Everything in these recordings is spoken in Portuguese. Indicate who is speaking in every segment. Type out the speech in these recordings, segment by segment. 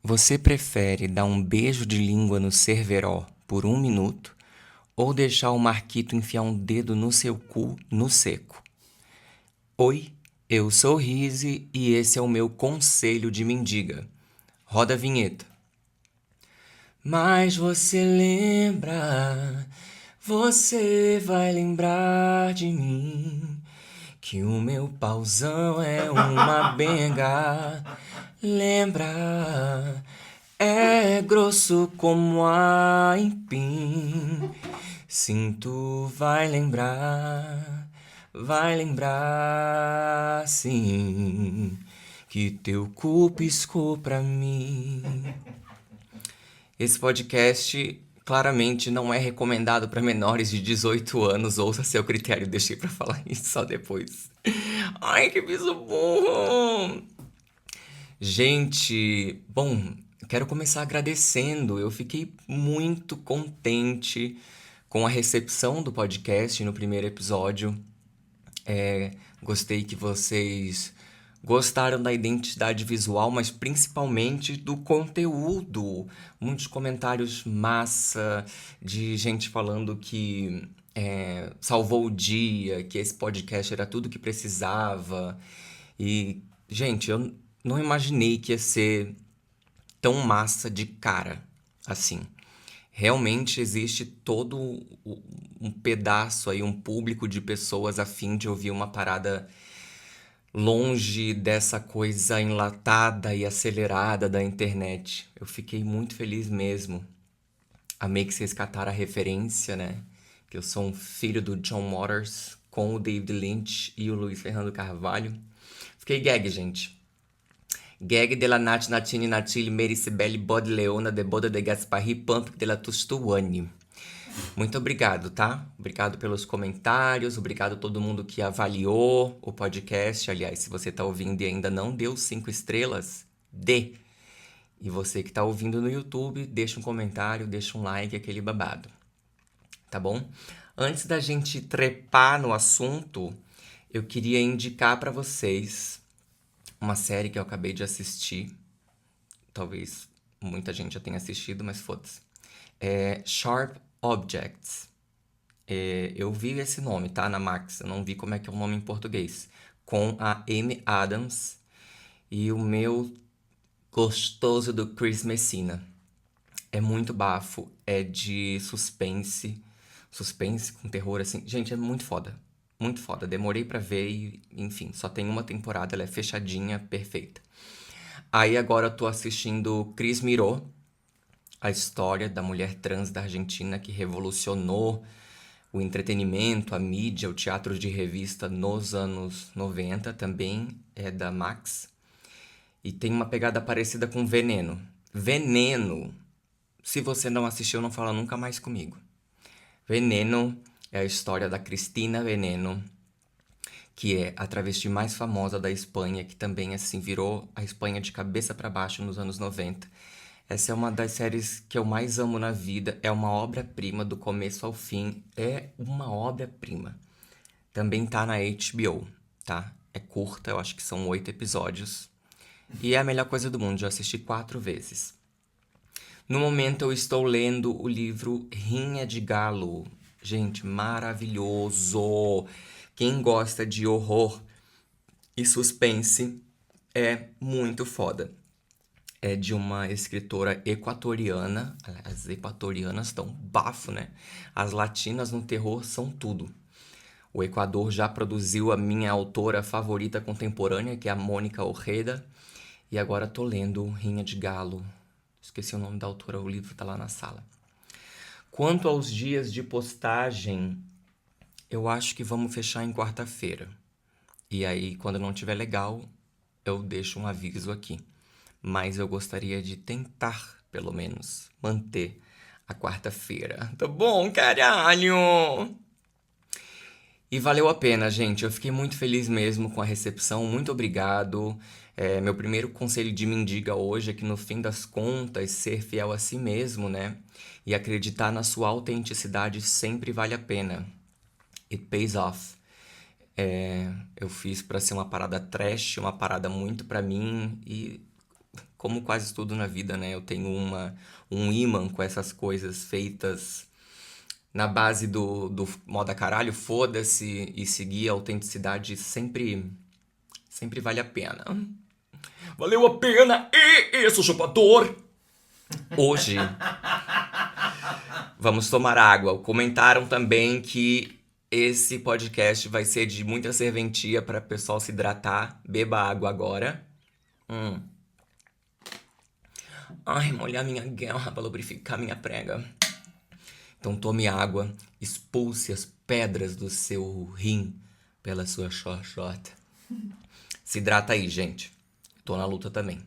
Speaker 1: Você prefere dar um beijo de língua no Cerveró por 1 minuto ou deixar o Marquito enfiar um dedo no seu cu no seco? Oi, eu sou Rizzy e esse é o meu conselho de mendiga. Roda a vinheta. Mas você lembra, você vai lembrar de mim, que o meu pauzão é uma benga. Lembra, é grosso como aipim. Sim, tu vai lembrar, sim, que teu cu piscou pra mim. Esse podcast claramente não é recomendado para menores de 18 anos. Ouça seu critério, deixei para falar isso só depois. Ai, que bicho burro! Gente, bom, quero começar agradecendo. Eu fiquei muito contente com a recepção do podcast no primeiro episódio. Gostei que vocês gostaram da identidade visual, mas principalmente do conteúdo. Muitos comentários massa, de gente falando que salvou o dia, que esse podcast era tudo que precisava. E, gente, eu não imaginei que ia ser tão massa de cara assim. Realmente existe todo um pedaço aí, um público de pessoas a fim de ouvir uma parada longe dessa coisa enlatada e acelerada da internet. Eu fiquei muito feliz mesmo. Amei que vocês cataram a referência, né? Que eu sou um filho do John Waters com o David Lynch e o Luiz Fernando Carvalho. Fiquei gag, gente. Gag della Nat Natini Natili Mericibelli Bod Leona de Boda de Gasparri Pump della Tustuani. Muito obrigado, tá? Obrigado pelos comentários, obrigado a todo mundo que avaliou o podcast. Aliás, se você tá ouvindo e ainda não deu 5 estrelas, dê. E você que tá ouvindo no YouTube, deixa um comentário, deixa um like, aquele babado. Tá bom? Antes da gente trepar no assunto, eu queria indicar pra vocês uma série que eu acabei de assistir. Talvez muita gente já tenha assistido, mas foda-se. É Sharp Objects. Eu vi esse nome, tá? Na Max. Eu não vi como é que é o nome em português. Com a Amy Adams e o meu gostoso do Chris Messina. É muito bafo. É de suspense. Suspense com terror, assim. Gente, é muito foda. Muito foda. Demorei pra ver e, enfim, só tem uma temporada. Ela é fechadinha, perfeita. Aí agora eu tô assistindo Cris Miró, a história da mulher trans da Argentina que revolucionou o entretenimento, a mídia, o teatro de revista nos anos 90, também é da Max. E tem uma pegada parecida com Veneno. Veneno, se você não assistiu, não fala nunca mais comigo. Veneno é a história da Cristina Veneno, que é a travesti mais famosa da Espanha, que também assim virou a Espanha de cabeça para baixo nos anos 90. Essa é uma das séries que eu mais amo na vida, é uma obra-prima do começo ao fim, é uma obra-prima. Também tá na HBO, tá? É curta, eu acho que são 8 episódios. E é a melhor coisa do mundo, já assisti 4 vezes. No momento eu estou lendo o livro Rinha de Galo. Gente, maravilhoso! Quem gosta de horror e suspense é muito foda. É de uma escritora equatoriana. As equatorianas estão bafo, né? As latinas no terror são tudo. O Equador já produziu a minha autora favorita contemporânea, que é a Mônica Ojeda. E agora tô lendo Rinha de Galo. Esqueci o nome da autora, o livro tá lá na sala. Quanto aos dias de postagem, eu acho que vamos fechar em quarta-feira. E aí, quando não tiver legal, eu deixo um aviso aqui. Mas eu gostaria de tentar, pelo menos, manter a quarta-feira. Tá bom, caralho? E valeu a pena, gente. Eu fiquei muito feliz mesmo com a recepção. Muito obrigado. Meu primeiro conselho de mendiga hoje é que, no fim das contas, ser fiel a si mesmo, né? E acreditar na sua autenticidade sempre vale a pena. It pays off. Eu fiz pra ser uma parada trash, uma parada muito pra mim e como quase tudo na vida, né? Eu tenho um imã com essas coisas feitas na base do moda caralho, foda-se, e seguir a autenticidade sempre vale a pena. Valeu a pena! E sou chupador! Hoje, vamos tomar água. Comentaram também que esse podcast vai ser de muita serventia para o pessoal se hidratar. Beba água agora. Ai, molhar minha guerra para lubrificar minha prega. Então tome água, expulse as pedras do seu rim pela sua xoxota. Se hidrata aí, gente. Tô na luta também.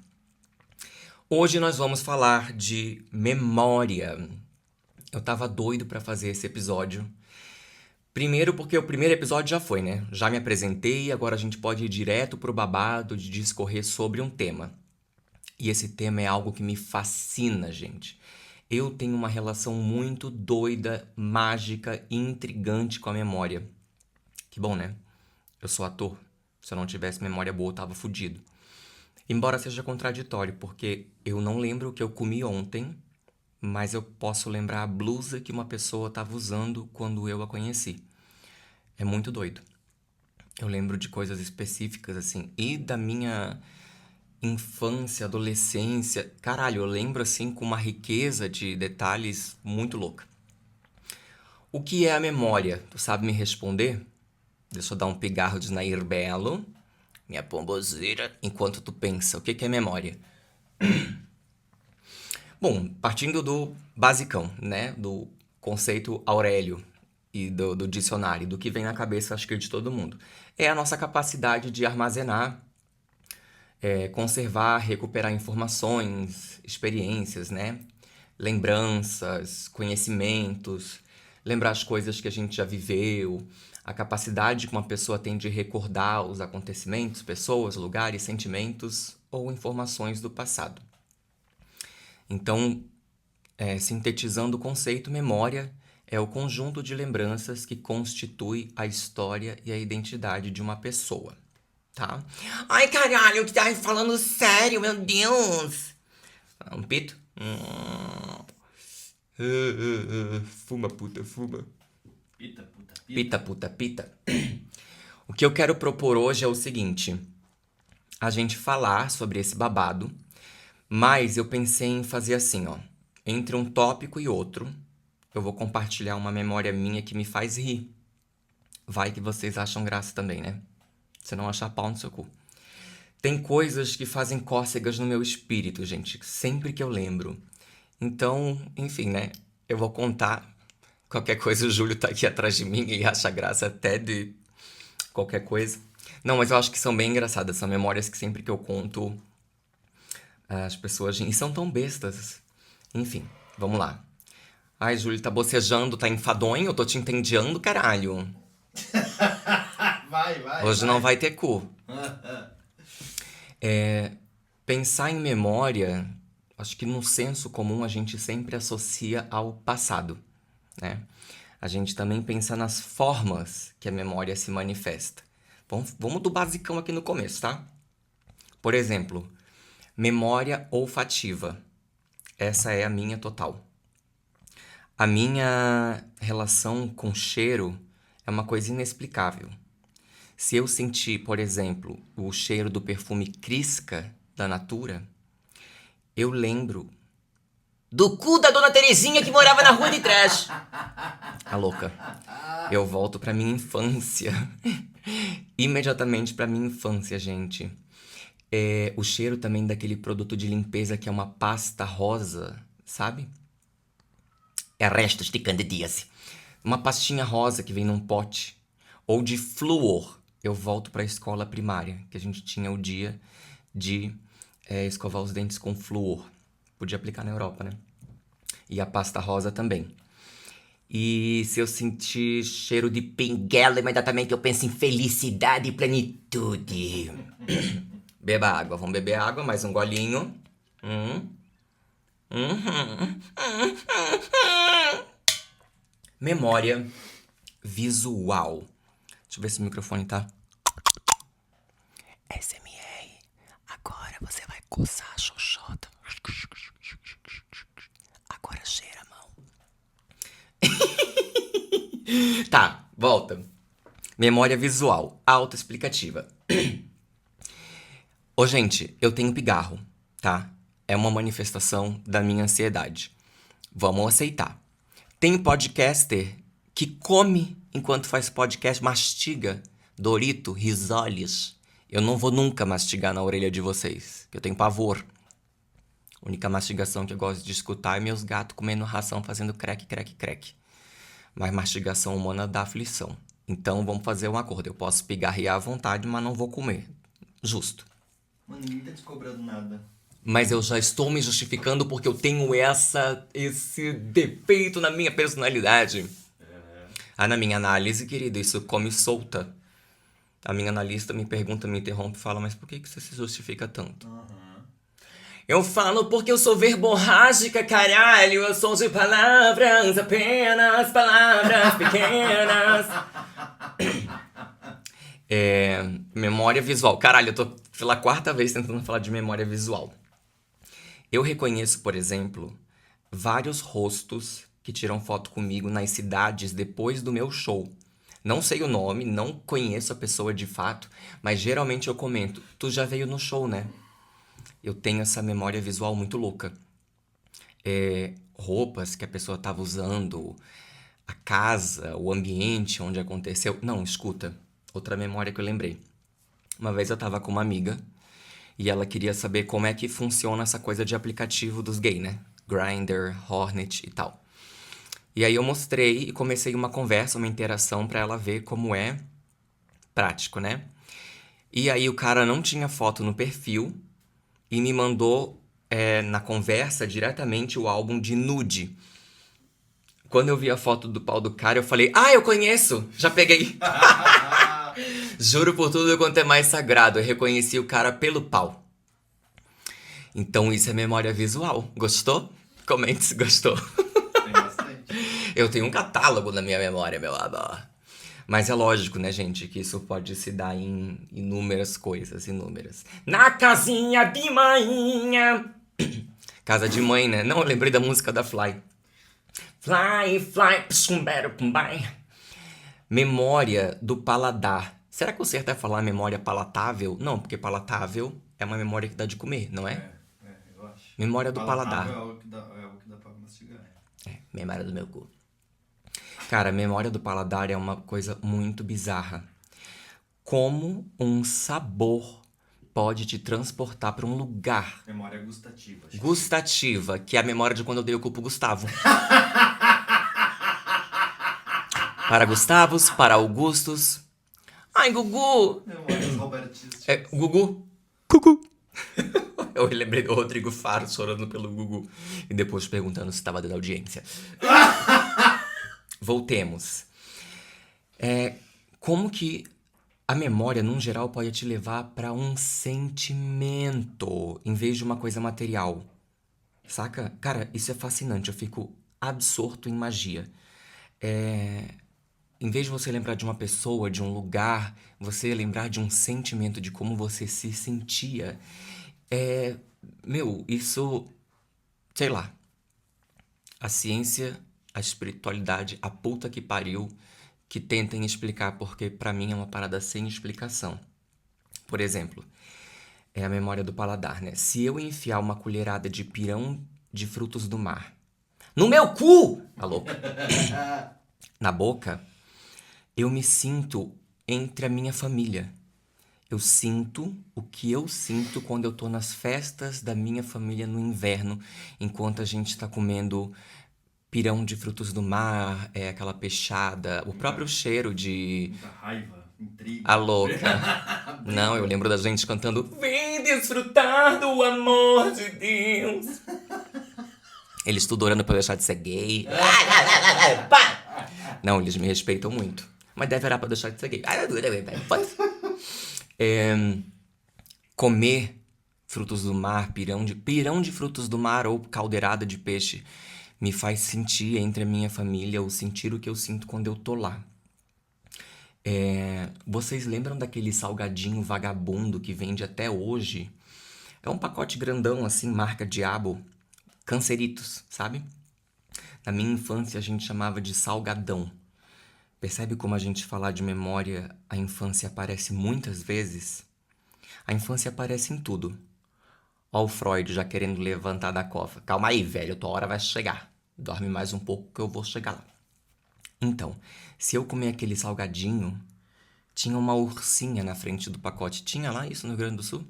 Speaker 1: Hoje nós vamos falar de memória. Eu tava doido pra fazer esse episódio. Primeiro porque o primeiro episódio já foi, né? Já me apresentei, agora a gente pode ir direto pro babado de discorrer sobre um tema. E esse tema é algo que me fascina, gente. Eu tenho uma relação muito doida, mágica e intrigante com a memória. Que bom, né? Eu sou ator. Se eu não tivesse memória boa, eu tava fudido. Embora seja contraditório, porque eu não lembro o que eu comi ontem, mas eu posso lembrar a blusa que uma pessoa estava usando quando eu a conheci. É muito doido. Eu lembro de coisas específicas, assim, e da minha infância, adolescência. Caralho, eu lembro, assim, com uma riqueza de detalhes muito louca. O que é a memória? Tu sabe me responder? Deixa eu dar um pigarro de Nair Belo, minha pombozeira, enquanto tu pensa. O que é memória? Bom, partindo do basicão, né? Do conceito Aurélio e do dicionário, do que vem na cabeça, acho que de todo mundo. É a nossa capacidade de armazenar, conservar, recuperar informações, experiências, né? Lembranças, conhecimentos, lembrar as coisas que a gente já viveu, a capacidade que uma pessoa tem de recordar os acontecimentos, pessoas, lugares, sentimentos ou informações do passado. Então, sintetizando o conceito, memória é o conjunto de lembranças que constitui a história e a identidade de uma pessoa, tá? Ai, caralho, que tá falando sério, meu Deus! Um pito? Fuma, puta, fuma.
Speaker 2: Pita, puta, pita.
Speaker 1: Pita, puta, pita. O que eu quero propor hoje é o seguinte: a gente falar sobre esse babado, mas eu pensei em fazer assim, ó. Entre um tópico e outro, eu vou compartilhar uma memória minha que me faz rir. Vai que vocês acham graça também, né? Se não achar, pau no seu cu. Tem coisas que fazem cócegas no meu espírito, gente, sempre que eu lembro. Então, enfim, né? Eu vou contar. Qualquer coisa, o Júlio tá aqui atrás de mim e acha graça até de qualquer coisa. Não, mas eu acho que são bem engraçadas. São memórias que sempre que eu conto, as pessoas... E são tão bestas. Enfim, vamos lá. Ai, Júlio, tá bocejando, tá enfadonho? Eu tô te entediando, caralho.
Speaker 2: Vai.
Speaker 1: Hoje não vai ter cu. Pensar em memória, acho que no senso comum a gente sempre associa ao passado, né? A gente também pensa nas formas que a memória se manifesta. Vamos do basicão aqui no começo, tá? Por exemplo, memória olfativa. Essa é a minha total. A minha relação com cheiro é uma coisa inexplicável. Se eu sentir, por exemplo, o cheiro do perfume Crisca da Natura, eu lembro do cu da Dona Terezinha que morava na rua de trás. A louca. Eu volto pra minha infância. Imediatamente pra minha infância, gente. O cheiro também daquele produto de limpeza que é uma pasta rosa, sabe? É restos de candidíase. Uma pastinha rosa que vem num pote. Ou de flúor. Eu volto pra escola primária, que a gente tinha o dia de escovar os dentes com flúor. Podia aplicar na Europa, né? E a pasta rosa também. E se eu sentir cheiro de pinguela, imediatamente eu penso em felicidade e plenitude. Beba água. Vamos beber água, mais um golinho. Memória visual. Deixa eu ver se o microfone tá. SMR. Agora você vai coçar a xoxota. Agora cheira a mão. Tá, volta. Memória visual, autoexplicativa. Ô, gente, eu tenho pigarro, tá? É uma manifestação da minha ansiedade. Vamos aceitar. Tem podcaster que come enquanto faz podcast, mastiga Dorito, risoles. Eu não vou nunca mastigar na orelha de vocês, que eu tenho pavor. A única mastigação que eu gosto de escutar é meus gatos comendo ração, fazendo crack, crack, crack. Mas mastigação humana dá aflição. Então vamos fazer um acordo. Eu posso pigarrear à vontade, mas não vou comer. Justo.
Speaker 2: Mano, ninguém tá te cobrando nada.
Speaker 1: Mas eu já estou me justificando porque eu tenho esse defeito na minha personalidade. Na minha análise, querido, isso come solta. A minha analista me pergunta, me interrompe e fala, mas por que você se justifica tanto? Eu falo porque eu sou verborrágica, caralho. Eu sou de palavras, apenas palavras pequenas. Memória visual. Caralho, eu tô pela quarta vez tentando falar de memória visual. Eu reconheço, por exemplo, vários rostos que tiram foto comigo nas cidades depois do meu show. Não sei o nome, não conheço a pessoa de fato, mas geralmente eu comento, tu já veio no show, né? Eu tenho essa memória visual muito louca. Roupas que a pessoa tava usando, a casa, o ambiente onde aconteceu. Não, escuta, outra memória que eu lembrei. Uma vez eu tava com uma amiga e ela queria saber como é que funciona essa coisa de aplicativo dos gays, né? Grindr, Hornet e tal. E aí eu mostrei e comecei uma conversa, uma interação pra ela ver como é prático, né? E aí o cara não tinha foto no perfil e me mandou na conversa diretamente o álbum de nude. Quando eu vi a foto do pau do cara, eu falei, eu conheço, já peguei. Juro por tudo quanto é mais sagrado, eu reconheci o cara pelo pau. Então isso é memória visual. Gostou? Comente se gostou.
Speaker 2: Tem bastante.
Speaker 1: Eu tenho um catálogo na minha memória, meu amor. Mas é lógico, né, gente, que isso pode se dar em inúmeras coisas, inúmeras. Na casinha de mainha. Casa de mãe, né? Não, eu lembrei da música da Fly. Fly, fly, pscumbero, pumbai. Memória do paladar. Será que o certo é falar memória palatável? Não, porque palatável é uma memória que dá de comer, não é?
Speaker 2: Eu acho.
Speaker 1: Memória do
Speaker 2: Palatável
Speaker 1: paladar.
Speaker 2: É o que dá pra mastigar.
Speaker 1: Memória do meu cu. Cara, memória do paladar é uma coisa muito bizarra. Como um sabor pode te transportar para um lugar
Speaker 2: Memória gustativa.
Speaker 1: gustativa, que é a memória de quando eu dei o cu pro Gustavo. Para Gustavos, para Augustos. Ai, Gugu!
Speaker 2: Memórias robertísticas.
Speaker 1: Gugu. Cucu. Eu lembrei do Rodrigo Faro chorando pelo Gugu. E depois perguntando se estava dando audiência. Voltemos. Como que a memória, num geral, pode te levar para um sentimento em vez de uma coisa material? Saca? Cara, isso é fascinante. Eu fico absorto em magia. Em vez de você lembrar de uma pessoa, de um lugar, você lembrar de um sentimento, de como você se sentia. Isso, sei lá. A ciência, a espiritualidade, a puta que pariu, que tentem explicar, porque pra mim é uma parada sem explicação. Por exemplo, é a memória do paladar, né? Se eu enfiar uma colherada de pirão de frutos do mar no meu cu, tá louco? Na boca, eu me sinto entre a minha família. Eu sinto o que eu sinto quando eu tô nas festas da minha família no inverno, enquanto a gente tá comendo pirão de frutos do mar, aquela peixada, o próprio cheiro de...
Speaker 2: Muita raiva, intriga.
Speaker 1: A louca. Não, eu lembro da gente cantando Vem desfrutar do amor de Deus. Eles tudo orando pra eu deixar de ser gay. Não, eles me respeitam muito. Mas deve orar pra eu deixar de ser gay. Comer frutos do mar, pirão de frutos do mar ou caldeirada de peixe me faz sentir entre a minha família ou sentir o que eu sinto quando eu tô lá. Vocês lembram daquele salgadinho vagabundo que vende até hoje? É um pacote grandão, assim, marca Diabo, Canceritos, sabe? Na minha infância a gente chamava de salgadão. Percebe como a gente falar de memória, a infância aparece muitas vezes? A infância aparece em tudo. Ó o Freud já querendo levantar da cova. Calma aí, velho, tua hora vai chegar. Dorme mais um pouco que eu vou chegar lá. Então, se eu comer aquele salgadinho, tinha uma ursinha na frente do pacote. Tinha lá isso no Rio Grande do Sul?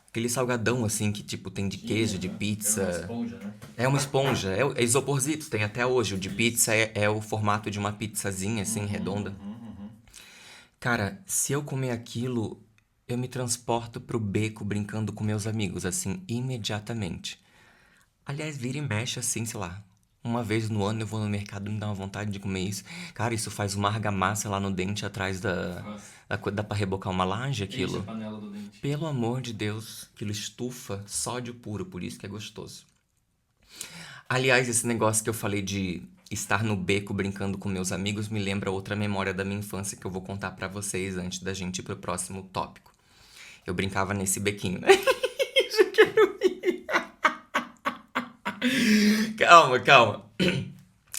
Speaker 1: Aquele salgadão assim que tipo tem de queijo, de
Speaker 2: Era uma
Speaker 1: pizza.
Speaker 2: esponja, né?
Speaker 1: É uma esponja, é isoporzito, tem até hoje. O de pizza é o formato de uma pizzazinha assim, redonda. Cara, se eu comer aquilo, eu me transporto pro beco brincando com meus amigos, assim, imediatamente. Aliás, vira e mexe assim, sei lá. Uma vez no ano eu vou no mercado e me dá uma vontade de comer isso. Cara, isso faz uma argamassa lá no dente atrás
Speaker 2: Nossa,
Speaker 1: dá pra rebocar uma laje
Speaker 2: enche a
Speaker 1: aquilo.
Speaker 2: panela do dente.
Speaker 1: Pelo amor de Deus, aquilo estufa sódio puro, por isso que é gostoso. Aliás, esse negócio que eu falei de estar no beco brincando com meus amigos me lembra outra memória da minha infância que eu vou contar pra vocês antes da gente ir pro próximo tópico. Eu brincava nesse bequinho, né? Já quero rir. Calma.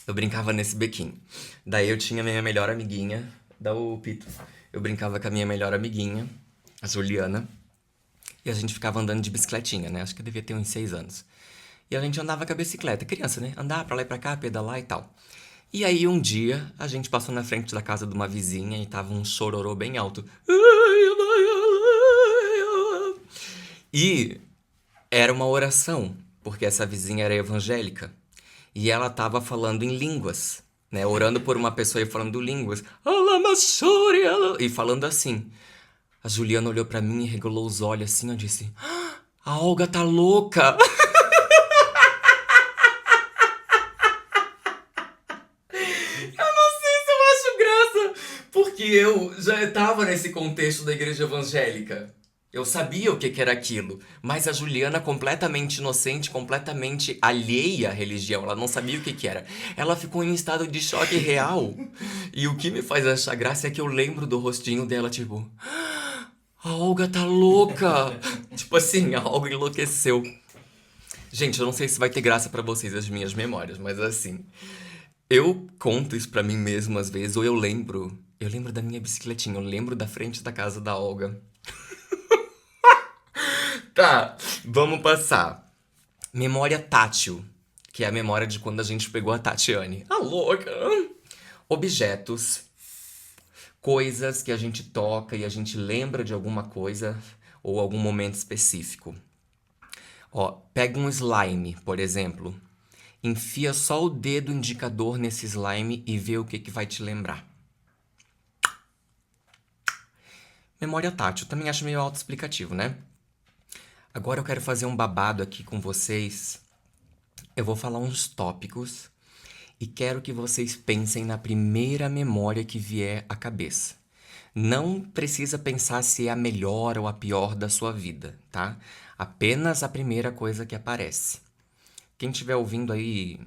Speaker 1: Eu brincava nesse bequinho. Daí eu tinha minha melhor amiguinha, dá o pito. Eu brincava com a minha melhor amiguinha, a Juliana, e a gente ficava andando de bicicletinha, né? Acho que eu devia ter uns 6 anos. E a gente andava com a bicicleta, criança, né? Andar pra lá e pra cá, pedalar e tal. E aí um dia a gente passou na frente da casa de uma vizinha e tava um chororô bem alto. E era uma oração, porque essa vizinha era evangélica. E ela tava falando em línguas, né? Orando por uma pessoa e falando línguas. E falando assim. A Juliana olhou pra mim e regalou os olhos assim, e disse: a Olga tá louca! Eu não sei se eu acho graça, porque eu já tava nesse contexto da igreja evangélica. Eu sabia o que era aquilo, mas a Juliana, completamente inocente, completamente alheia à religião, ela não sabia o que era. Ela ficou em estado de choque real. E o que me faz achar graça é que eu lembro do rostinho dela, tipo, a Olga tá louca! Tipo assim, a Olga enlouqueceu. Gente, eu não sei se vai ter graça pra vocês as minhas memórias, mas assim, eu conto isso pra mim mesmo às vezes, ou eu lembro da minha bicicletinha, eu lembro da frente da casa da Olga. Tá, vamos passar. Memória tátil, que é a memória de quando a gente pegou a Tatiane. A louca! Objetos, coisas que a gente toca e a gente lembra de alguma coisa ou algum momento específico. Ó, pega um slime, por exemplo. Enfia só o dedo indicador nesse slime e vê o que vai te lembrar. Memória tátil, também acho meio autoexplicativo, né? Agora eu quero fazer um babado aqui com vocês. Eu vou falar uns tópicos e quero que vocês pensem na primeira memória que vier à cabeça. Não precisa pensar se é a melhor ou a pior da sua vida, tá? Apenas a primeira coisa que aparece. Quem estiver ouvindo aí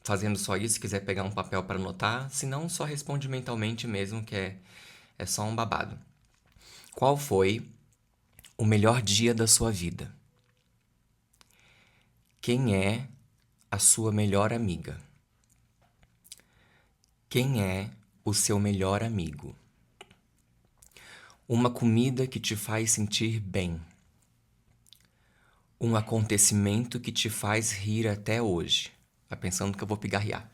Speaker 1: fazendo só isso, quiser pegar um papel para anotar, se não, só responde mentalmente mesmo, que é só um babado. Qual foi o melhor dia da sua vida? Quem é a sua melhor amiga? Quem é o seu melhor amigo? Uma comida que te faz sentir bem. Um acontecimento que te faz rir até hoje. Tá pensando que eu vou pigarrear.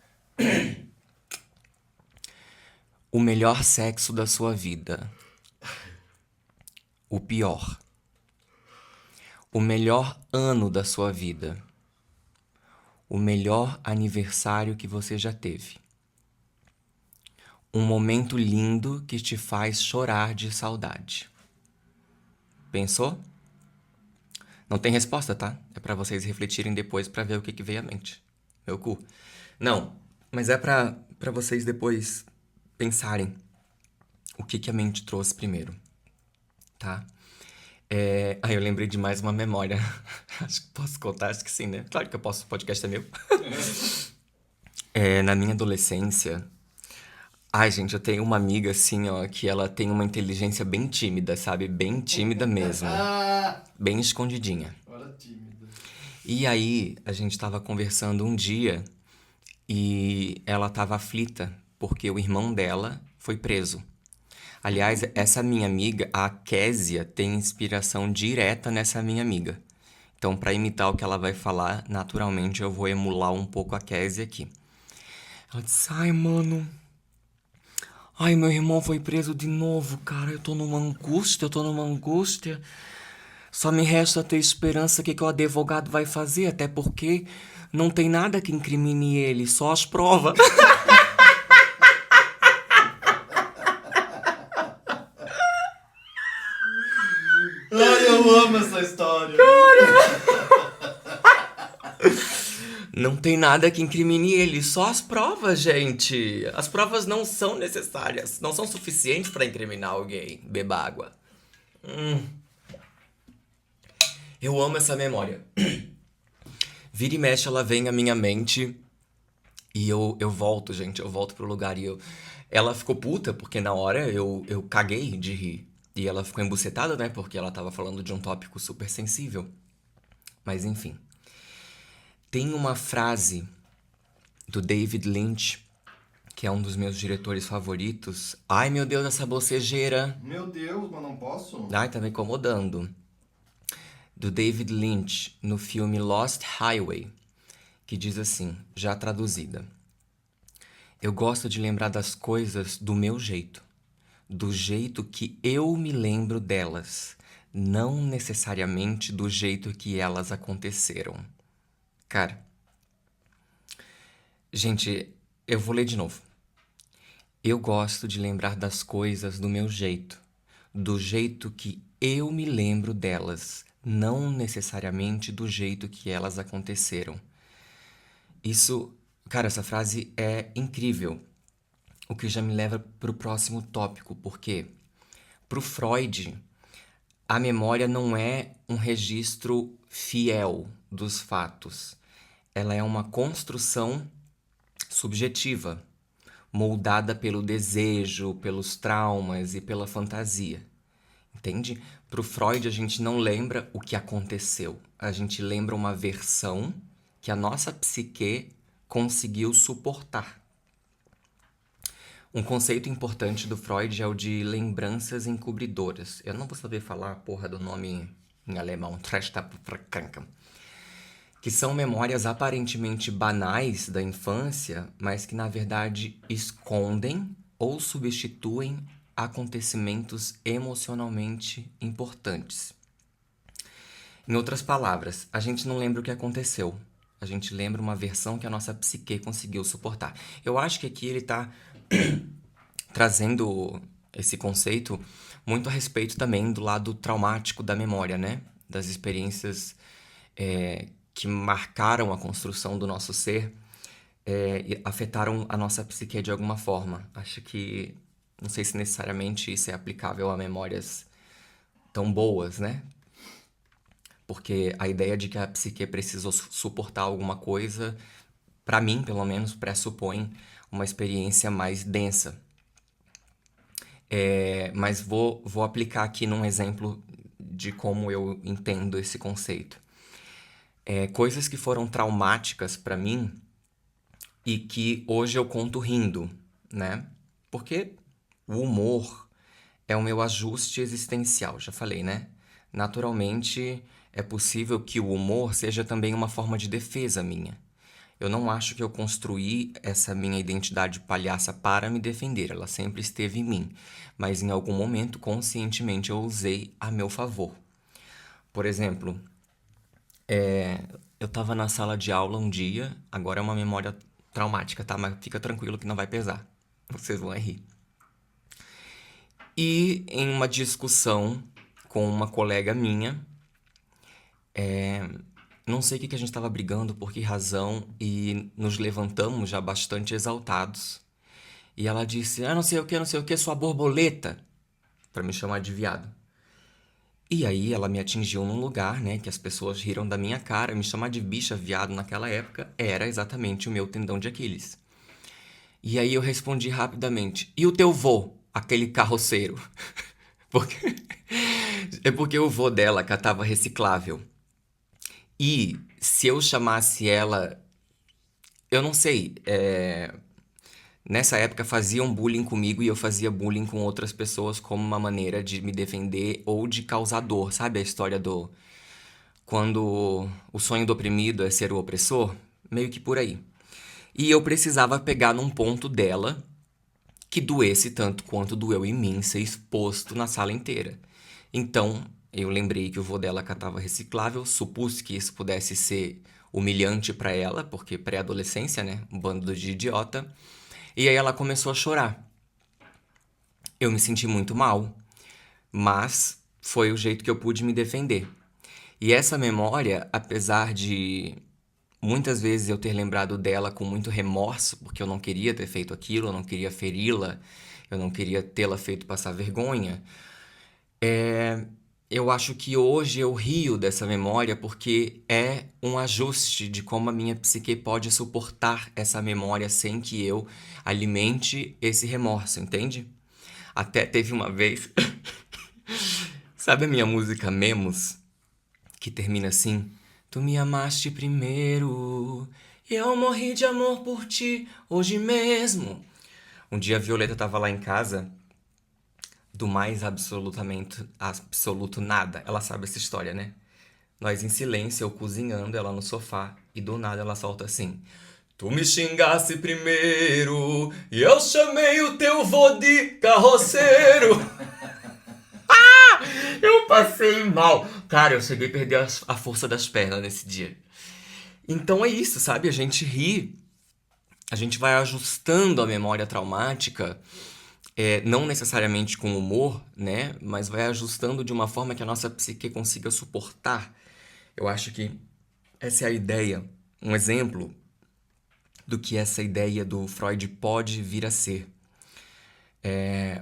Speaker 1: O melhor sexo da sua vida. O pior. O melhor ano da sua vida. O melhor aniversário que você já teve. Um momento lindo que te faz chorar de saudade. Pensou? Não tem resposta, tá? É pra vocês refletirem depois pra ver o que veio à mente. Meu cu. Não, mas é pra vocês depois pensarem o que a mente trouxe primeiro, tá? Eu lembrei de mais uma memória. Acho que posso contar, acho que sim, né? Claro que eu posso, o podcast é meu. Na minha adolescência. Ai, gente, eu tenho uma amiga assim, ó, que ela tem uma inteligência bem tímida, sabe? Bem tímida mesmo. Bem escondidinha.
Speaker 2: Senhora tímida.
Speaker 1: E aí, a gente tava conversando um dia e ela tava aflita porque o irmão dela foi preso. Aliás, essa minha amiga, a Késia, tem inspiração direta nessa minha amiga. Então, pra imitar o que ela vai falar, naturalmente eu vou emular um pouco a Késia aqui. Ela disse: ai, mano. Ai, meu irmão foi preso de novo, cara. Eu tô numa angústia. Só me resta ter esperança que o advogado vai fazer, até porque não tem nada que incrimine ele, só as provas.
Speaker 2: Ai, eu amo essa história.
Speaker 1: Não tem nada que incrimine ele, só as provas, gente. As provas não são necessárias, não são suficientes pra incriminar alguém. Beba água. Eu amo essa memória. Vira e mexe, ela vem à minha mente e eu volto, gente. Eu volto pro lugar e eu... Ela ficou puta porque na hora eu caguei de rir. E ela ficou embucetada, né? Porque ela tava falando de um tópico super sensível. Mas enfim. Tem uma frase do David Lynch, que é um dos meus diretores favoritos. Ai, meu Deus, essa bocejeira.
Speaker 2: Meu Deus, mas não posso?
Speaker 1: Ai, tá me incomodando. Do David Lynch, no filme Lost Highway, que diz assim, já traduzida: eu gosto de lembrar das coisas do meu jeito, do jeito que eu me lembro delas, não necessariamente do jeito que elas aconteceram. Cara, gente, eu vou ler de novo. Eu gosto de lembrar das coisas do meu jeito, do jeito que eu me lembro delas, não necessariamente do jeito que elas aconteceram. Isso, cara, essa frase é incrível. O que já me leva para o próximo tópico, porque para o Freud, a memória não é um registro fiel dos fatos. Ela é uma construção subjetiva, moldada pelo desejo, pelos traumas e pela fantasia. Entende? Para o Freud, a gente não lembra o que aconteceu. A gente lembra uma versão que a nossa psique conseguiu suportar. Um conceito importante do Freud é o de lembranças encobridoras. Eu não vou saber falar a porra do nome em alemão, que são memórias aparentemente banais da infância, mas que na verdade escondem ou substituem acontecimentos emocionalmente importantes. Em outras palavras, a gente não lembra o que aconteceu. A gente lembra uma versão que a nossa psique conseguiu suportar. Eu acho que aqui ele está trazendo esse conceito muito a respeito também do lado traumático da memória, né? Das experiências que marcaram a construção do nosso ser e afetaram a nossa psique de alguma forma. Acho que, não sei se necessariamente isso é aplicável a memórias tão boas, né? Porque a ideia de que a psique precisou suportar alguma coisa, para mim, pelo menos, pressupõe uma experiência mais densa. Mas vou aplicar aqui num exemplo de como eu entendo esse conceito. Coisas que foram traumáticas para mim e que hoje eu conto rindo, né? Porque o humor é o meu ajuste existencial, já falei, né? Naturalmente, é possível que o humor seja também uma forma de defesa minha. Eu não acho que eu construí essa minha identidade palhaça para me defender, ela sempre esteve em mim, mas em algum momento, conscientemente, eu usei a meu favor. Por exemplo, eu tava na sala de aula um dia, agora é uma memória traumática, tá? Mas fica tranquilo que não vai pesar. Vocês vão rir. E em uma discussão com uma colega minha, não sei o que a gente estava brigando, por que razão, e nos levantamos já bastante exaltados. E ela disse, não sei o que, sua borboleta, pra me chamar de viado. E aí ela me atingiu num lugar, né, que as pessoas riram da minha cara. Me chamar de bicha, viado, naquela época, era exatamente o meu tendão de Aquiles. E aí eu respondi rapidamente, e o teu vô, aquele carroceiro? Porque... É porque o vô dela catava reciclável. E se eu chamasse ela, eu não sei, nessa época faziam bullying comigo e eu fazia bullying com outras pessoas como uma maneira de me defender ou de causar dor. Sabe a história do quando o sonho do oprimido é ser o opressor? Meio que por aí. E eu precisava pegar num ponto dela que doesse tanto quanto doeu em mim ser exposto na sala inteira. Então, eu lembrei que o vô dela catava reciclável, supus que isso pudesse ser humilhante pra ela, porque pré-adolescência, né? Um bando de idiota. E aí ela começou a chorar. Eu me senti muito mal, mas foi o jeito que eu pude me defender. E essa memória, apesar de muitas vezes eu ter lembrado dela com muito remorso, porque eu não queria ter feito aquilo, eu não queria feri-la, eu não queria tê-la feito passar vergonha, eu acho que hoje eu rio dessa memória porque é um ajuste de como a minha psique pode suportar essa memória sem que eu alimente esse remorso, entende? Até teve uma vez. Sabe a minha música Memos? Que termina assim: Tu me amaste primeiro, e eu morri de amor por ti hoje mesmo. Um dia a Violeta tava lá em casa, do mais absolutamente absoluto nada. Ela sabe essa história, né? Nós em silêncio, eu cozinhando, ela no sofá, e do nada ela solta assim: Tu me xingasse primeiro, e eu chamei o teu vô de carroceiro. Eu passei mal. Cara, eu cheguei a perder a força das pernas nesse dia. Então é isso, sabe? A gente ri, a gente vai ajustando a memória traumática, não necessariamente com humor, né? Mas vai ajustando de uma forma que a nossa psique consiga suportar. Eu acho que essa é a ideia, um exemplo do que essa ideia do Freud pode vir a ser.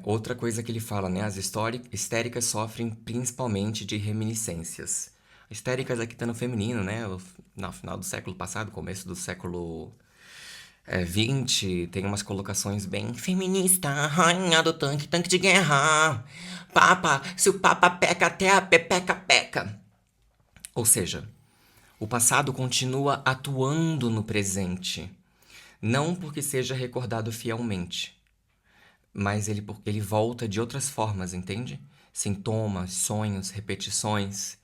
Speaker 1: Outra coisa que ele fala, né? As histéricas sofrem principalmente de reminiscências. Histéricas aqui tá no feminino, né? No final do século passado, começo do século 20, tem umas colocações bem feminista, rainha do tanque, tanque de guerra. Papa, se o papa peca, até a pepeca peca. Ou seja, o passado continua atuando no presente. Não porque seja recordado fielmente, mas ele volta de outras formas, entende? Sintomas, sonhos, repetições.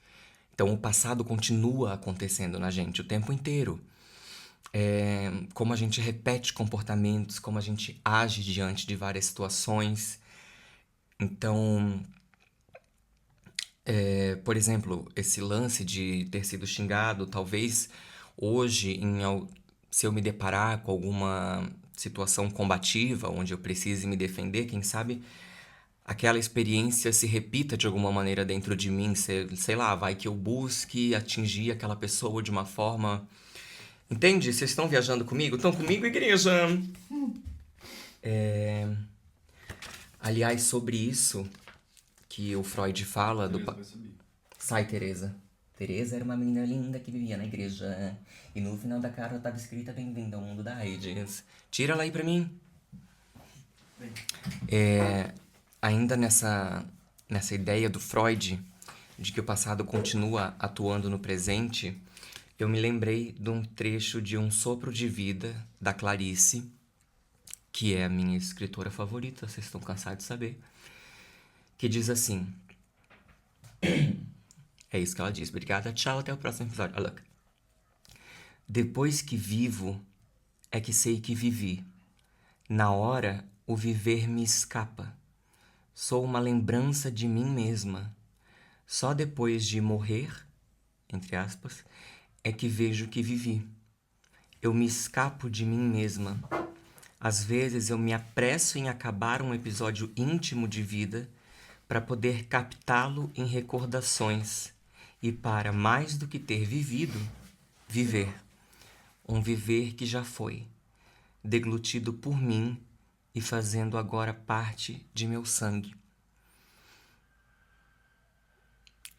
Speaker 1: Então o passado continua acontecendo na gente o tempo inteiro. Como a gente repete comportamentos, como a gente age diante de várias situações. Então, por exemplo, esse lance de ter sido xingado, talvez hoje, se eu me deparar com alguma situação combativa, onde eu precise me defender, quem sabe aquela experiência se repita de alguma maneira dentro de mim, sei lá, vai que eu busque atingir aquela pessoa de uma forma. Entende? Vocês estão viajando comigo? Estão comigo, igreja? Aliás, sobre isso que o Freud fala do.
Speaker 2: Tereza vai subir.
Speaker 1: Sai, Tereza. Tereza era uma menina linda que vivia na igreja. E no final da carta estava escrita Bem-vinda ao mundo da AIDS. Tira ela aí pra mim. Ainda nessa ideia do Freud, de que o passado continua atuando no presente, eu me lembrei de um trecho de Um Sopro de Vida, da Clarice, que é a minha escritora favorita, vocês estão cansados de saber, que diz assim. É isso que ela diz. Obrigada, tchau, até o próximo episódio. Olha lá. Depois que vivo, é que sei que vivi. Na hora, o viver me escapa. Sou uma lembrança de mim mesma. Só depois de morrer, entre aspas, é que vejo que vivi. Eu me escapo de mim mesma. Às vezes eu me apresso em acabar um episódio íntimo de vida para poder captá-lo em recordações e para, mais do que ter vivido, viver. Um viver que já foi, deglutido por mim e fazendo agora parte de meu sangue.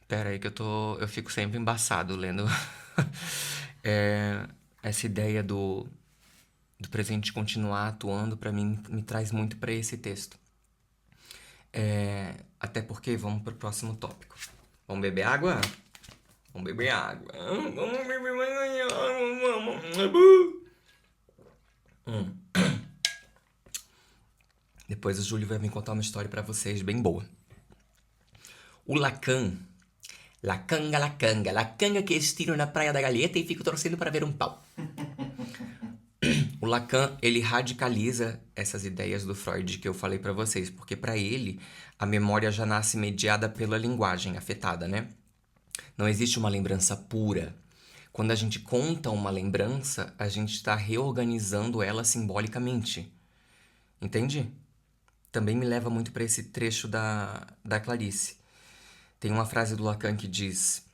Speaker 1: Pera aí que eu fico sempre embaçado lendo essa ideia do presente continuar atuando, para mim, me traz muito para esse texto. Até porque, vamos pro próximo tópico. Vamos beber água? Vamos beber água. Vamos beber mais água. Depois o Júlio vai me contar uma história pra vocês bem boa. O Lacan, lacanga que estiro na praia da Galheta e fico torcendo para ver um pau. O Lacan, ele radicaliza essas ideias do Freud que eu falei pra vocês, porque pra ele a memória já nasce mediada pela linguagem afetada, né? Não existe uma lembrança pura. Quando a gente conta uma lembrança, a gente está reorganizando ela simbolicamente. Entende? Também me leva muito para esse trecho da Clarice. Tem uma frase do Lacan que diz: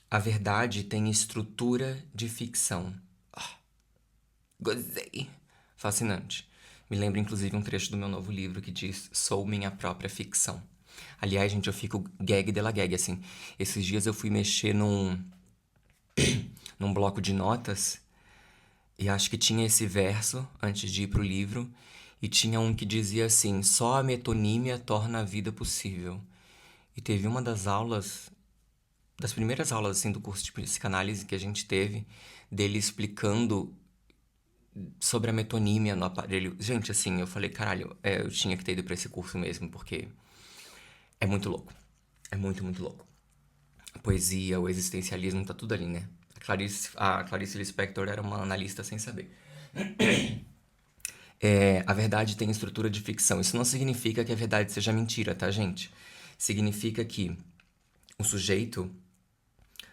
Speaker 1: a verdade tem estrutura de ficção. Gozei! Fascinante. Me lembra inclusive um trecho do meu novo livro que diz: sou minha própria ficção. Aliás, gente, eu fico gag de la gag, assim. Esses dias eu fui mexer num bloco de notas e acho que tinha esse verso antes de ir pro livro e tinha um que dizia assim: só a metonímia torna a vida possível. E teve uma das aulas, das primeiras aulas assim do curso de psicanálise que a gente teve, dele explicando sobre a metonímia no aparelho. Gente, assim, eu falei, caralho, eu tinha que ter ido pra esse curso mesmo, porque é muito louco. É muito, muito louco. A poesia, o existencialismo, tá tudo ali, né? A Clarice Lispector era uma analista sem saber. A verdade tem estrutura de ficção. Isso não significa que a verdade seja mentira, tá, gente? Significa que o sujeito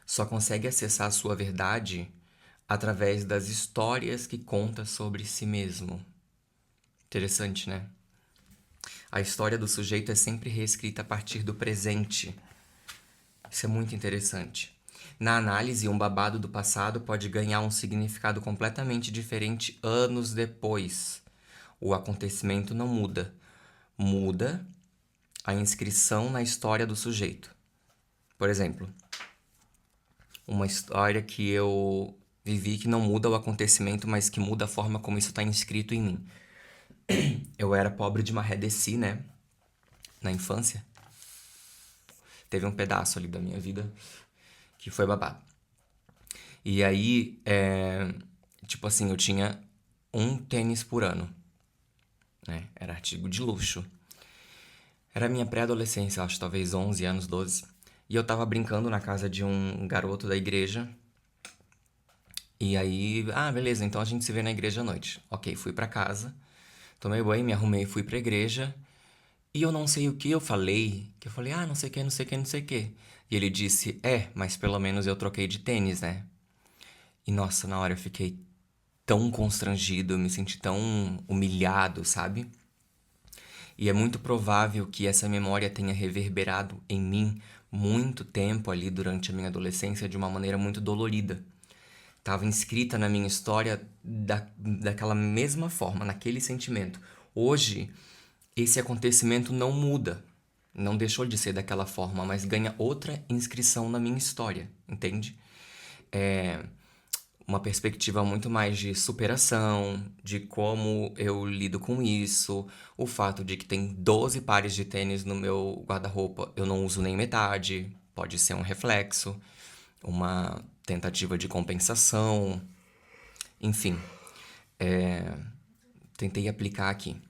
Speaker 1: só consegue acessar a sua verdade através das histórias que conta sobre si mesmo. Interessante, né? A história do sujeito é sempre reescrita a partir do presente. Isso é muito interessante. Na análise, um babado do passado pode ganhar um significado completamente diferente anos depois. O acontecimento não muda. Muda a inscrição na história do sujeito. Por exemplo, uma história que eu vivi que não muda o acontecimento, mas que muda a forma como isso está inscrito em mim. Eu era pobre de maré desci, né? Na infância. Teve um pedaço ali da minha vida que foi babado. E aí, tipo assim, eu tinha um tênis por ano, né? Era artigo de luxo. Era minha pré-adolescência, acho, talvez 11 anos, 12. E eu tava brincando na casa de um garoto da igreja. E aí, beleza, então a gente se vê na igreja à noite. Ok, fui pra casa, tomei banho, me arrumei, fui pra igreja. E eu não sei o que eu falei, que eu falei, não sei o que, não sei o que, não sei o que. E ele disse, mas pelo menos eu troquei de tênis, né? E nossa, na hora eu fiquei tão constrangido, eu me senti tão humilhado, sabe? E é muito provável que essa memória tenha reverberado em mim muito tempo ali durante a minha adolescência de uma maneira muito dolorida. Estava inscrita na minha história daquela mesma forma, naquele sentimento. Hoje, esse acontecimento não muda, não deixou de ser daquela forma, mas ganha outra inscrição na minha história, entende? Uma perspectiva muito mais de superação, de como eu lido com isso, o fato de que tem 12 pares de tênis no meu guarda-roupa, eu não uso nem metade, pode ser um reflexo, uma tentativa de compensação, enfim, tentei aplicar aqui.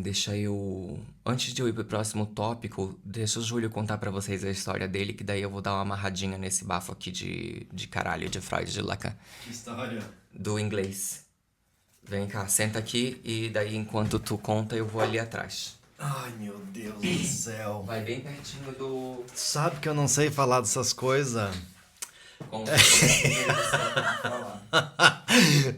Speaker 1: Deixa eu. Antes de eu ir pro próximo tópico, deixa o Júlio contar pra vocês a história dele, que daí eu vou dar uma amarradinha nesse bafo aqui de caralho de Freud de Lacan.
Speaker 2: Que história.
Speaker 1: Do inglês. Vem cá, senta aqui e daí enquanto tu conta eu vou ali atrás.
Speaker 2: Ai, meu Deus do céu.
Speaker 1: Vai bem pertinho do.
Speaker 2: Sabe que eu não sei falar dessas coisas?
Speaker 1: Como você falar.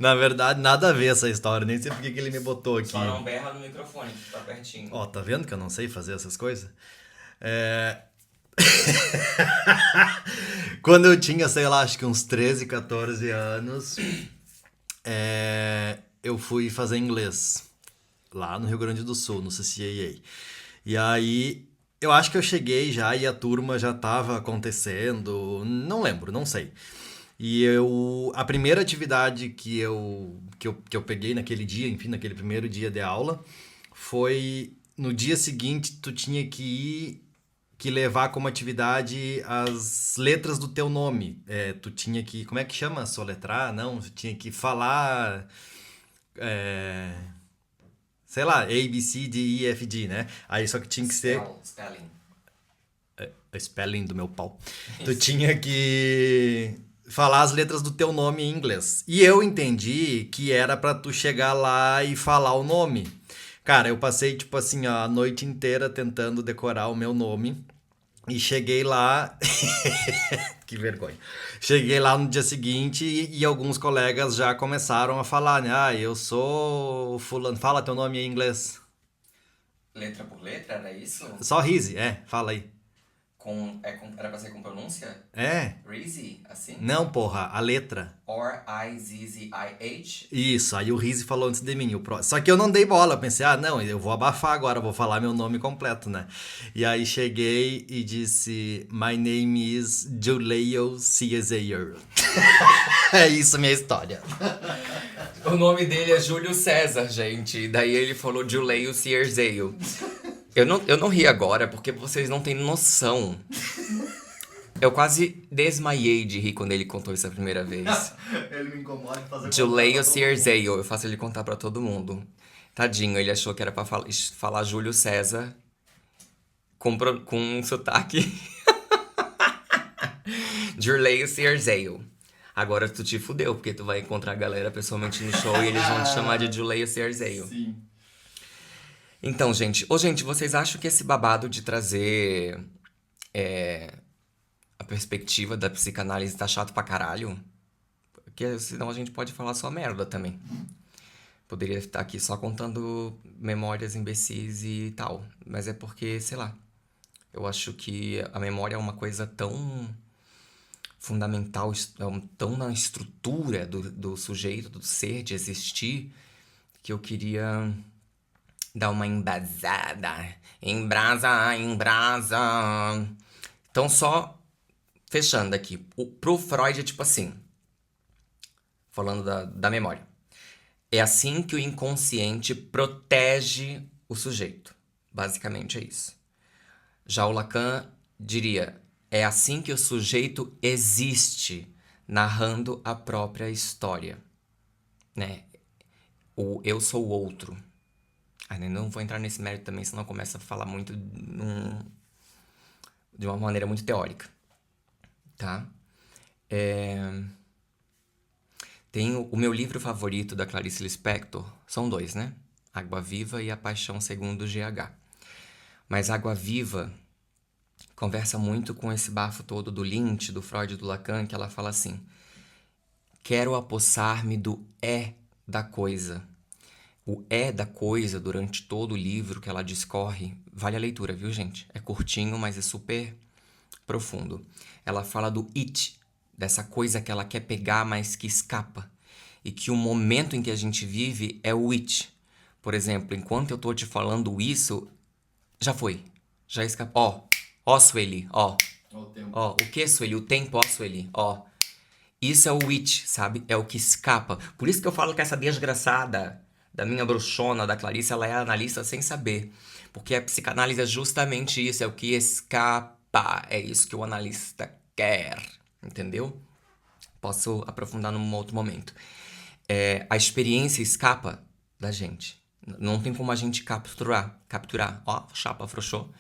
Speaker 2: Na verdade, nada a ver essa história. Nem sei porque que ele me botou aqui.
Speaker 1: Só não berra no microfone, que tá pertinho.
Speaker 2: Ó, tá vendo que eu não sei fazer essas coisas? Quando eu tinha, sei lá, acho que uns 13, 14 anos, eu fui fazer inglês lá no Rio Grande do Sul, no CCAA. E aí, eu acho que eu cheguei já e a turma já tava acontecendo, não lembro, não sei. E a primeira atividade que eu peguei naquele dia, enfim, naquele primeiro dia de aula, foi no dia seguinte tu tinha que ir que levar como atividade as letras do teu nome. Tu tinha que, como é que chama? Soletrar? Não, tu tinha que falar, é, sei lá, A, B, C, D, E, F, G, né? Aí só que tinha que ser
Speaker 1: Spelling.
Speaker 2: o spelling do meu pau. Tu tinha que falar as letras do teu nome em inglês. E eu entendi que era pra tu chegar lá e falar o nome. Cara, eu passei, tipo assim, ó, a noite inteira tentando decorar o meu nome. E cheguei lá. Que vergonha. Cheguei lá no dia seguinte e alguns colegas já começaram a falar, né? Ah, eu sou o fulano. Fala teu nome em inglês.
Speaker 1: Letra por letra, era isso?
Speaker 2: Só Rise, fala aí.
Speaker 1: Era pra ser com pronúncia?
Speaker 2: É.
Speaker 1: Rizzy, assim?
Speaker 2: Não, porra, a letra.
Speaker 1: R-I-Z-Z-I-H?
Speaker 2: Isso, aí o Rizzi falou antes de mim. Só que eu não dei bola, eu pensei, não, eu vou abafar agora, vou falar meu nome completo, né? E aí cheguei e disse, My name is Julio Cesar. É isso, minha história.
Speaker 1: O nome dele é Júlio César, gente. Daí ele falou Juleio Cierzeio. Eu não ri agora porque vocês não têm noção. Eu quase desmaiei de rir quando ele contou isso a primeira vez.
Speaker 2: Ele me incomoda de fazer
Speaker 1: Juleio Cierzeio. Eu faço ele contar pra todo mundo. Tadinho, ele achou que era pra falar Júlio César com um sotaque. Juleio Cierzeio. Agora tu te fudeu, porque tu vai encontrar a galera pessoalmente no show e eles vão te chamar de Juleio Cierzeio.
Speaker 2: Sim.
Speaker 1: Então, gente, vocês acham que esse babado de trazer a perspectiva da psicanálise tá chato pra caralho? Porque senão a gente pode falar só merda também. Poderia estar aqui só contando memórias imbecis e tal. Mas é porque, sei lá, eu acho que a memória é uma coisa tão fundamental, tão na estrutura do sujeito, do ser, de existir, que eu queria dar uma embasada. Embrasa, embrasa. Então, só fechando aqui. Pro Freud é tipo assim, falando da memória. É assim que o inconsciente protege o sujeito. Basicamente é isso. Já o Lacan diria, é assim que o sujeito existe, narrando a própria história. Né? O eu sou o outro. Não vou entrar nesse mérito também, senão começa a falar muito de uma maneira muito teórica. Tá? Tem o meu livro favorito da Clarice Lispector, são dois, né? Água Viva e A Paixão Segundo o GH. Mas Água Viva conversa muito com esse bafo todo do Lynch, do Freud e do Lacan, que ela fala assim: quero apossar-me do da coisa. O da coisa, durante todo o livro que ela discorre, vale a leitura, viu, gente? É curtinho, mas é super profundo. Ela fala do it, dessa coisa que ela quer pegar, mas que escapa. E que o momento em que a gente vive é o it. Por exemplo, enquanto eu tô te falando isso, já foi. Já escapou. Ó, Sueli, ó. Ó, o que, Sueli? O tempo, ó, Sueli, ó. Isso é o it, sabe? É o que escapa. Por isso que eu falo que essa desgraçada da minha bruxona, da Clarice, ela é analista sem saber. Porque a psicanálise é justamente isso, é o que escapa. É isso que o analista quer, entendeu? Posso aprofundar num outro momento. A experiência escapa da gente. Não tem como a gente capturar. Ó, chapa afrouxou.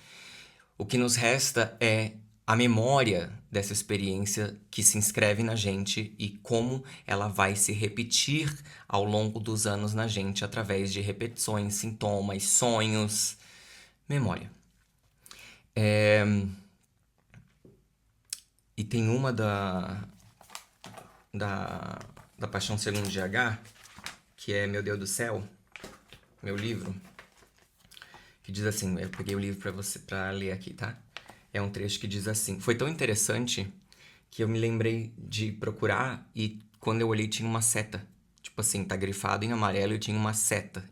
Speaker 1: O que nos resta é a memória dessa experiência que se inscreve na gente e como ela vai se repetir ao longo dos anos na gente através de repetições, sintomas, sonhos, memória. E tem uma da Paixão Segundo GH, que é Meu Deus do Céu, meu livro, que diz assim, eu peguei o livro pra ler aqui, tá? É um trecho que diz assim, foi tão interessante que eu me lembrei de procurar e quando eu olhei tinha uma seta. Tipo assim, tá grifado em amarelo e tinha uma seta.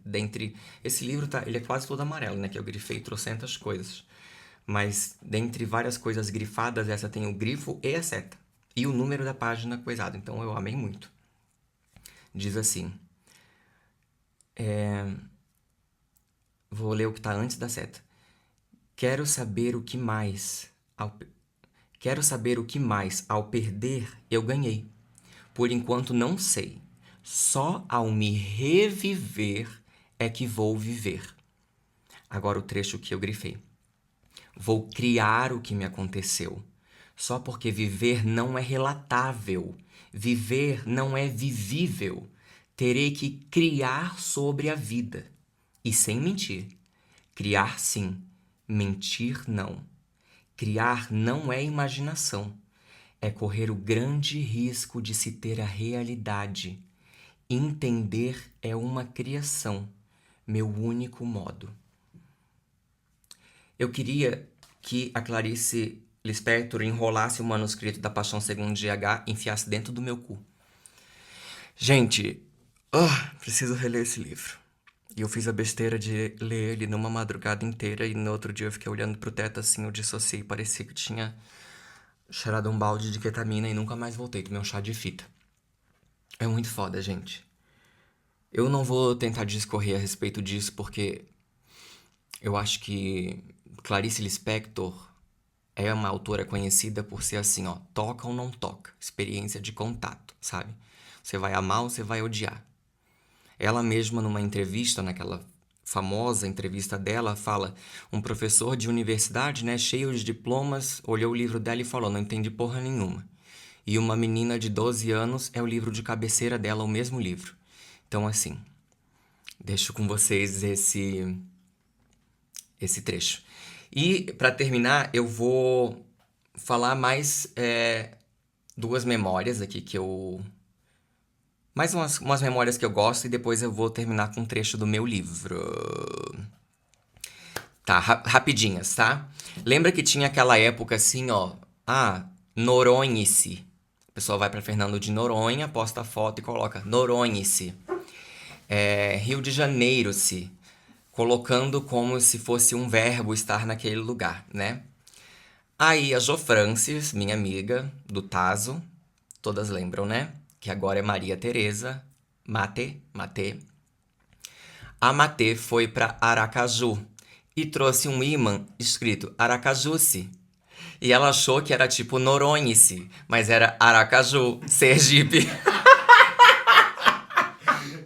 Speaker 1: Esse livro, ele é quase todo amarelo, né? Que eu grifei trocentas coisas. Mas dentre várias coisas grifadas, essa tem o grifo e a seta. E o número da página coisado. Então eu amei muito. Diz assim. Vou ler o que tá antes da seta. Quero saber o que mais. Quero saber o que mais, ao perder, eu ganhei. Por enquanto não sei. Só ao me reviver é que vou viver. Agora o trecho que eu grifei. Vou criar o que me aconteceu. Só porque viver não é relatável. Viver não é vivível. Terei que criar sobre a vida. E sem mentir. Criar sim, mentir não. Criar não é imaginação. É correr o grande risco de se ter a realidade. Entender é uma criação, meu único modo. Eu queria que a Clarice Lispector enrolasse o manuscrito da Paixão segundo GH e enfiasse dentro do meu cu. Gente, preciso reler esse livro. E eu fiz a besteira de ler ele numa madrugada inteira e no outro dia eu fiquei olhando pro teto assim, eu dissociei, parecia que tinha cheirado um balde de ketamina e nunca mais voltei, tomei um chá de fita. É muito foda, gente. Eu não vou tentar discorrer a respeito disso porque eu acho que Clarice Lispector é uma autora conhecida por ser assim, ó, toca ou não toca, experiência de contato, sabe? Você vai amar ou você vai odiar. Ela mesma, numa entrevista, naquela famosa entrevista dela, fala: um professor de universidade, né, cheio de diplomas, olhou o livro dela e falou: não entendi porra nenhuma. E uma menina de 12 anos é o livro de cabeceira dela, o mesmo livro. Então, assim, deixo com vocês esse trecho. E, para terminar, eu vou falar mais duas memórias aqui que eu... Mais umas memórias que eu gosto e depois eu vou terminar com um trecho do meu livro. Tá, rapidinhas, tá? Lembra que tinha aquela época assim, ó... Noronha-se. O pessoal vai pra Fernando de Noronha, posta a foto e coloca Noronha-se. Rio de Janeiro-se. Colocando como se fosse um verbo estar naquele lugar, né? Aí a Jo Francis, minha amiga do Tazo, todas lembram, né? Que agora é Maria Tereza, Matê. A Matê foi para Aracaju e trouxe um imã escrito Aracajuce. E ela achou que era tipo Noronha-se, mas era Aracaju, Sergipe.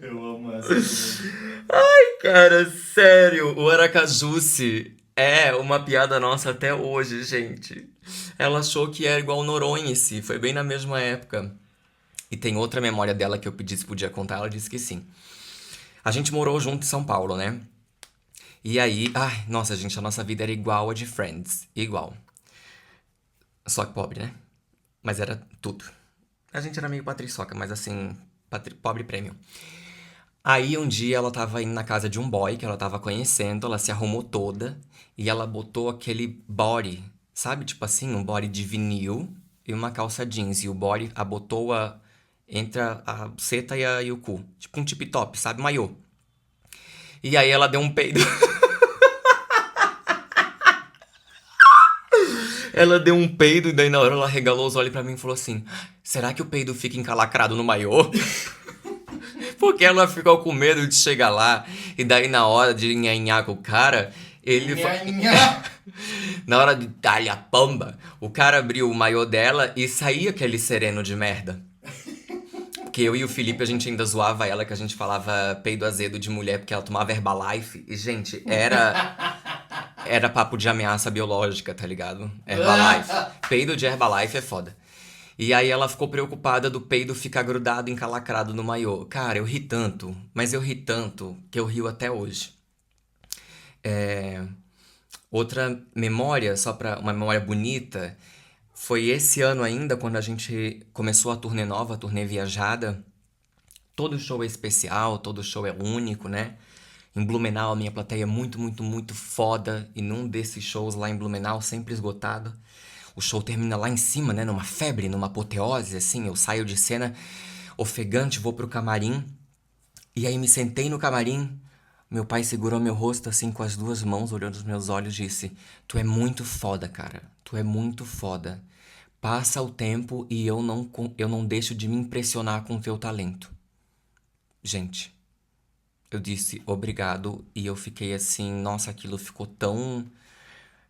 Speaker 2: Eu amo essa.
Speaker 1: Cara, sério, o Aracajuce é uma piada nossa até hoje, gente. Ela achou que era igual Noronha-se, foi bem na mesma época. E tem outra memória dela que eu pedi se podia contar, ela disse que sim. A gente morou junto em São Paulo, né? E aí, ai, nossa, gente, a nossa vida era igual a de Friends, igual. Só que pobre, né? Mas era tudo. A gente era meio patriçoca, mas assim, pobre prêmio. Aí um dia ela tava indo na casa de um boy que ela tava conhecendo, ela se arrumou toda e ela botou aquele body, sabe? Tipo assim, um body de vinil e uma calça jeans. E o body abotou entre a seta e o cu. Tipo um tip top, sabe? Maiô. E aí ela deu um peido. Ela deu um peido e daí na hora ela regalou os olhos pra mim e falou assim: será que o peido fica encalacrado no maiô? Porque ela ficou com medo de chegar lá e daí na hora de nhanhar com o cara, ele... Na hora de dar-lhe a pamba, o cara abriu o maiô dela e saía aquele sereno de merda. Porque eu e o Felipe, a gente ainda zoava ela, que a gente falava peido azedo de mulher porque ela tomava Herbalife. E, gente, era papo de ameaça biológica, tá ligado? Herbalife. Peido de Herbalife é foda. E aí ela ficou preocupada do peido ficar grudado, encalacrado no maiô. Cara, eu ri tanto, mas eu ri tanto que eu rio até hoje. Outra memória, só pra uma memória bonita, foi esse ano ainda, quando a gente começou a turnê nova, a turnê viajada. Todo show é especial, todo show é único, né? Em Blumenau, a minha plateia é muito, muito, muito foda. E num desses shows lá em Blumenau, sempre esgotado, o show termina lá em cima, né? Numa febre, numa apoteose, assim. Eu saio de cena ofegante, vou pro camarim. E aí me sentei no camarim. Meu pai segurou meu rosto assim com as duas mãos, olhando nos meus olhos e disse: tu é muito foda, cara. Tu é muito foda. Passa o tempo e eu não deixo de me impressionar com o teu talento. Gente, eu disse obrigado e eu fiquei assim, nossa, aquilo ficou tão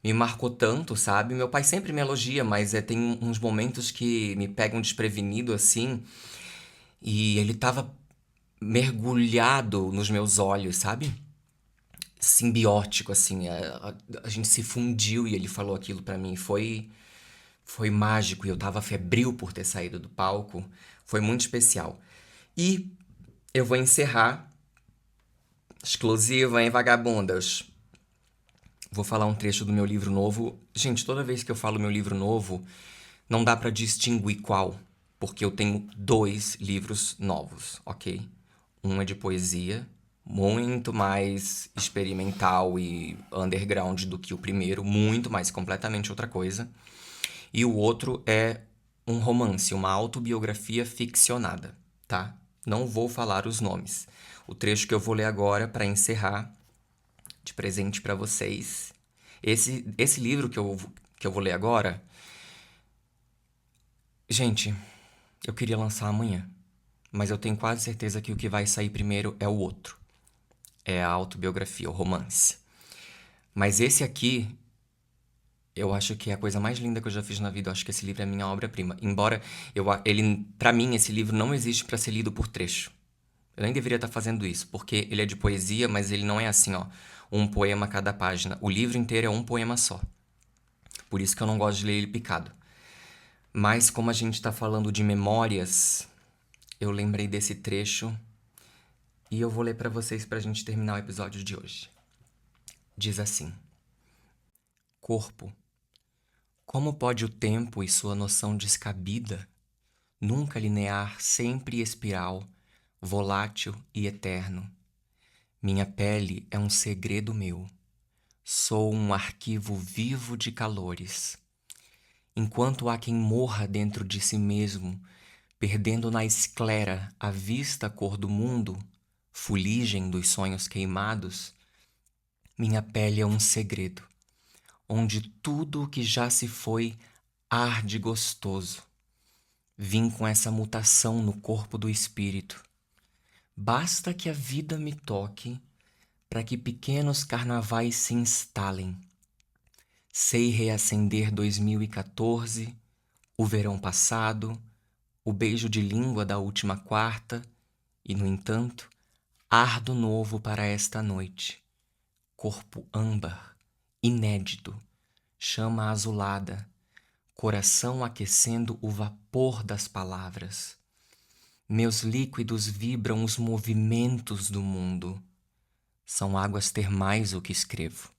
Speaker 1: me marcou tanto, sabe? Meu pai sempre me elogia, mas tem uns momentos que me pegam desprevenido assim, e ele tava mergulhado nos meus olhos, sabe? Simbiótico, assim. A gente se fundiu e ele falou aquilo pra mim. Foi mágico e eu tava febril por ter saído do palco. Foi muito especial. E eu vou encerrar. Exclusiva, hein, vagabundas? Vou falar um trecho do meu livro novo. Gente, toda vez que eu falo meu livro novo, não dá pra distinguir qual, porque eu tenho 2 livros novos, ok? Um é de poesia, muito mais experimental e underground do que o primeiro, muito mais completamente outra coisa. E o outro é um romance, uma autobiografia ficcionada, tá? Não vou falar os nomes. O trecho que eu vou ler agora para encerrar, de presente para vocês. Esse livro que eu vou ler agora, gente, eu queria lançar amanhã, mas eu tenho quase certeza que o que vai sair primeiro é o outro. É a autobiografia, o romance. Mas esse aqui, eu acho que é a coisa mais linda que eu já fiz na vida. Eu acho que esse livro é a minha obra-prima. Embora para mim, esse livro não existe para ser lido por trecho. Eu nem deveria estar fazendo isso, porque ele é de poesia, mas ele não é assim, ó, um poema a cada página. O livro inteiro é um poema só. Por isso que eu não gosto de ler ele picado. Mas como a gente está falando de memórias, eu lembrei desse trecho e eu vou ler para vocês para a gente terminar o episódio de hoje. Diz assim: Corpo, como pode o tempo e sua noção descabida, nunca linear, sempre espiral, volátil e eterno? Minha pele é um segredo meu. Sou um arquivo vivo de calores. Enquanto há quem morra dentro de si mesmo, perdendo na esclera a vista cor do mundo, fuligem dos sonhos queimados, minha pele é um segredo, onde tudo o que já se foi arde gostoso. Vim com essa mutação no corpo do espírito. Basta que a vida me toque para que pequenos carnavais se instalem. Sei reacender 2014, o verão passado, o beijo de língua da última quarta, e, no entanto, ardo novo para esta noite. Corpo âmbar, inédito, chama azulada, coração aquecendo o vapor das palavras. Meus líquidos vibram os movimentos do mundo. São águas termais o que escrevo.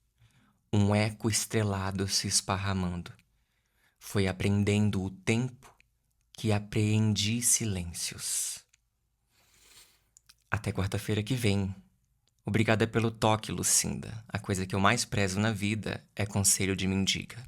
Speaker 1: Um eco estrelado se esparramando. Foi aprendendo o tempo que apreendi silêncios. Até quarta-feira que vem. Obrigada pelo toque, Lucinda. A coisa que eu mais prezo na vida é conselho de mendiga.